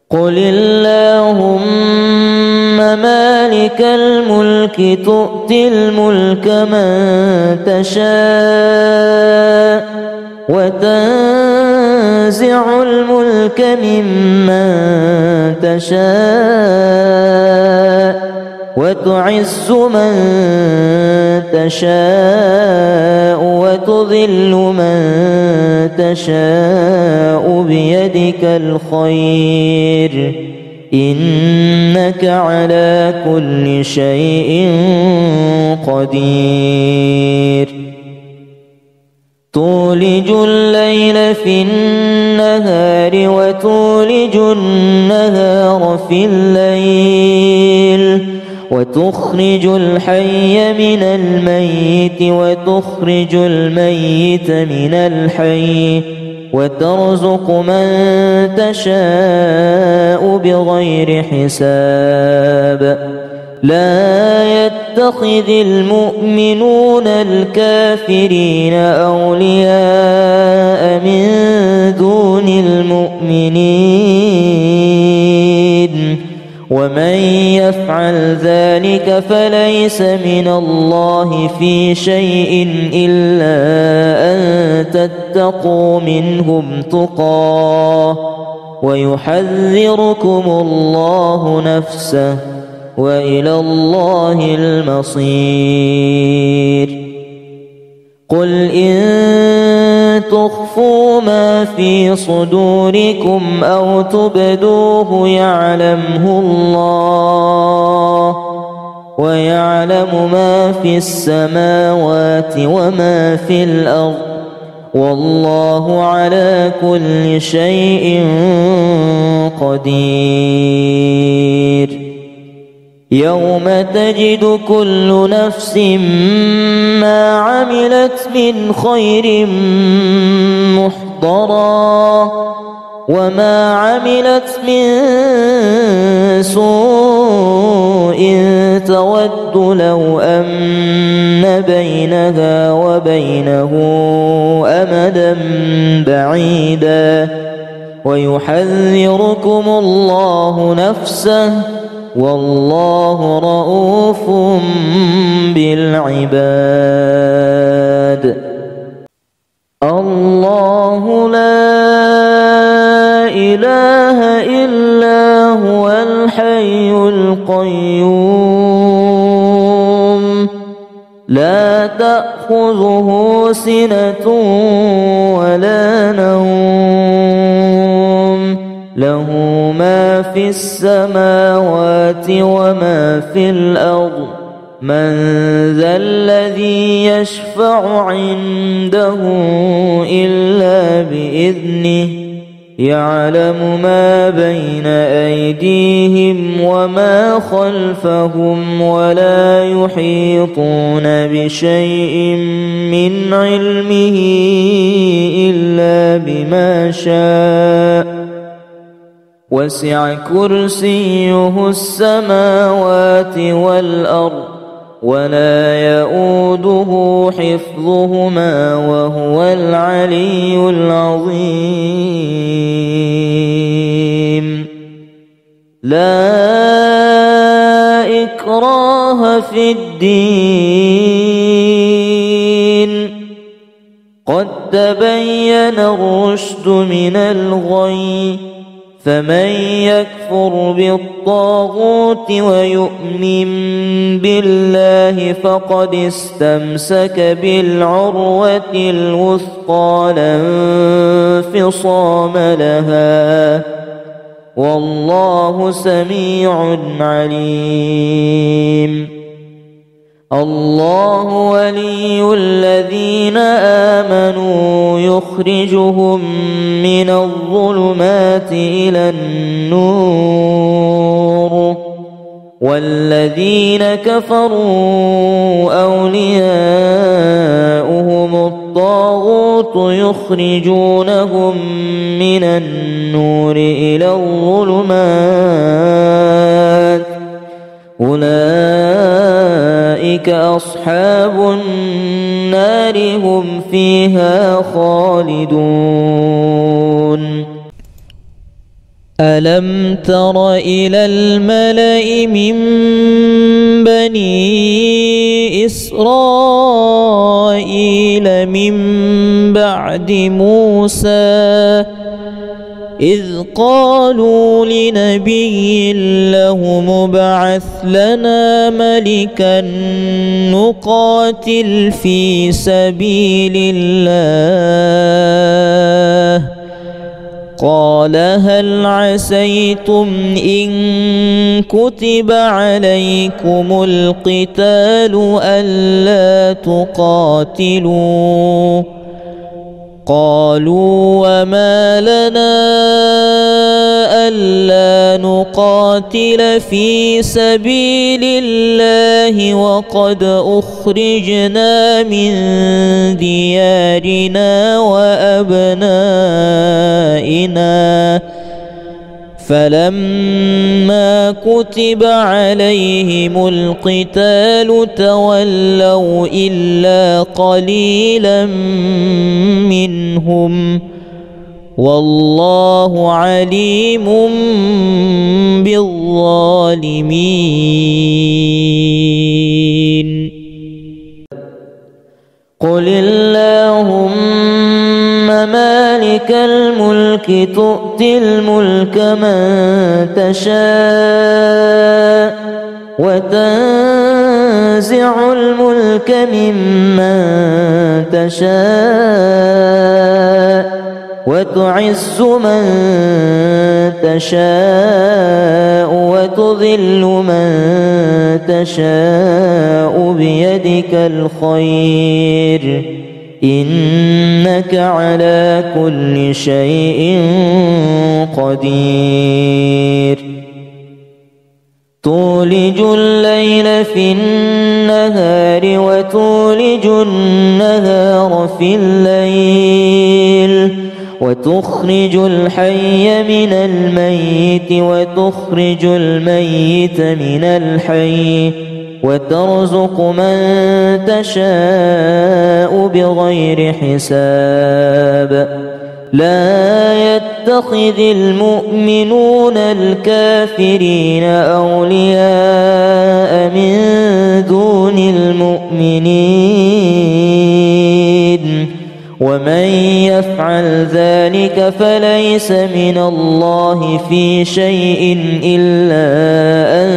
قل اللهم مالك الملك تؤتي الملك من تشاء وتنزع الملك ممن تشاء وتعز من تشاء وتذل من تشاء بيدك الخير إنك على كل شيء قدير تولج الليل في النهار وتولج النهار في الليل وتخرج الحي من الميت وتخرج الميت من الحي وترزق من تشاء بغير حساب لا يتخذ المؤمنون الكافرين أولياء من دون المؤمنين ومن يفعل ذلك فليس من الله في شيء إلا أن تتقوا منهم تقاه ويحذركم الله نفسه وإلى الله المصير قل إن تخفوا ما في صدوركم أو تبدوه يعلمه الله ويعلم ما في السماوات وما في الأرض والله على كل شيء قدير يوم تجد كل نفس ما عملت من خير محضرا وما عملت من سوء تود لو أن بينها وبينه أمدا بعيدا ويحذركم الله نفسه والله رؤوف بالعباد الله لا إله إلا هو الحي القيوم لا تأخذه سنة ولا نوم له ما في السماوات وما في الأرض من ذا الذي يشفع عنده إلا بإذنه يعلم ما بين أيديهم وما خلفهم ولا يحيطون بشيء من علمه إلا بما شاء وسع كرسيه السماوات والأرض ولا يؤوده حفظهما وهو العلي العظيم لا إكراه في الدين قد تبين الرشد من الغي فمن يكفر بالطاغوت ويؤمن بالله فقد استمسك بالعروة الوثقى لا انفصام لها والله سميع عليم الله ولي الذين آمنوا يخرجهم من الظلمات إلى النور والذين كفروا أولياؤهم الطاغوت يخرجونهم من النور إلى الظلمات أولئك أصحاب النار هم فيها خالدون ألم تر إلى الملأ من بني إسرائيل من بعد موسى إذ قالوا لنبي له ابعث لنا ملكا نقاتل في سبيل الله قال هل عسيتم إن كتب عليكم القتال ألا تقاتلوا قالوا وما لنا ألا نقاتل في سبيل الله وقد أخرجنا من ديارنا وأبنائنا فلما كتب عليهم القتال تولوا إلا قليلا منهم والله عليم بالظالمين قل اللهم مالك الملك تؤتي الملك من تشاء وتنزع الملك ممن تشاء وتعز من تشاء وتذل من تشاء بيدك الخير إنك على كل شيء قدير تولج الليل في النهار وتولج النهار في الليل وتخرج الحي من الميت وتخرج الميت من الحي وترزق من تشاء بغير حساب لا يتخذ المؤمنون الكافرين أولياء من دون المؤمنين ومن يفعل ذلك فليس من الله في شيء إلا أن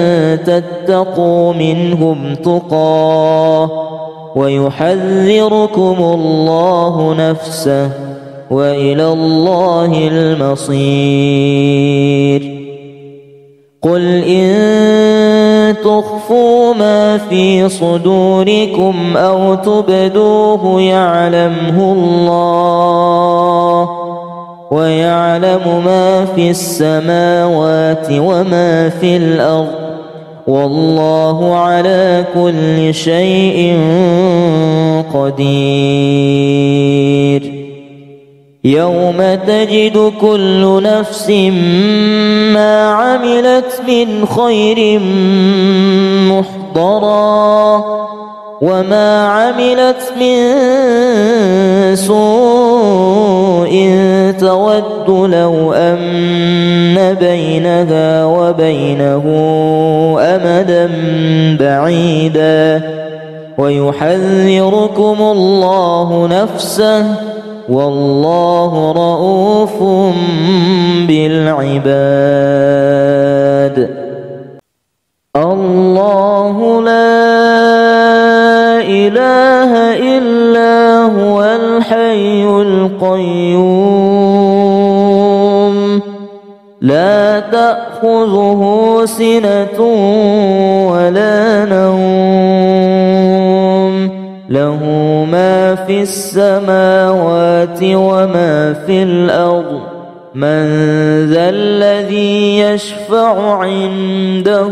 تتقوا منهم تقاه ويحذركم الله نفسه وإلى الله المصير قل إن تخفوا ما في صدوركم أو تبدوه يعلمه الله ويعلم ما في السماوات وما في الأرض والله على كل شيء قدير يوم تجد كل نفس ما عملت من خير محضرا وما عملت من سوء تود لو أن بينها وبينه أمدا بعيدا ويحذركم الله نفسه والله رؤوف بالعباد. الله لا إله إلا هو الحي القيوم لا تأخذه سنة ولا نوم له ما في السماوات وما في الأرض من ذا الذي يشفع عنده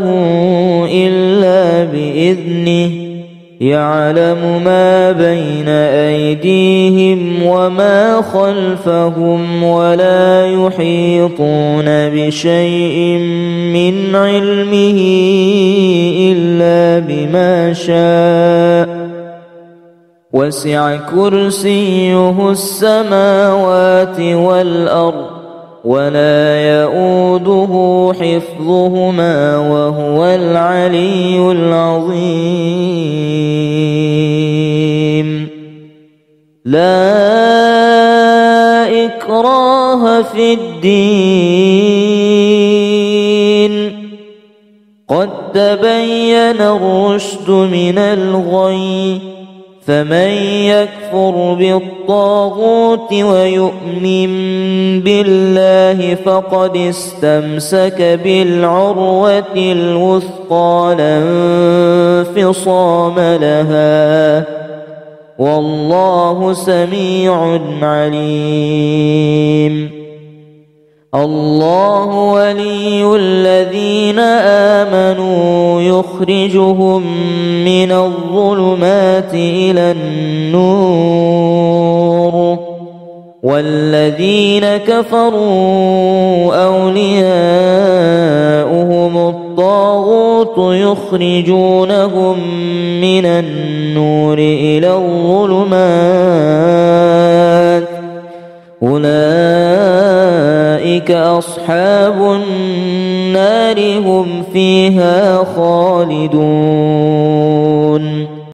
إلا بإذنه يعلم ما بين أيديهم وما خلفهم ولا يحيطون بشيء من علمه إلا بما شاء وسع كرسيه السماوات والأرض ولا يؤوده حفظهما وهو العلي العظيم. لا إكراه في الدين قد تبين الرشد من الغي فمن يكفر بالطاغوت ويؤمن بالله فقد استمسك بالعروة الوثقى لا انفصام لها والله سميع عليم. الله ولي الذين آمنوا يخرجهم من الظلمات إلى النور والذين كفروا أولياؤهم الطاغوت يخرجونهم من النور إلى الظلمات أولئك أصحاب النار هم فيها خالدون.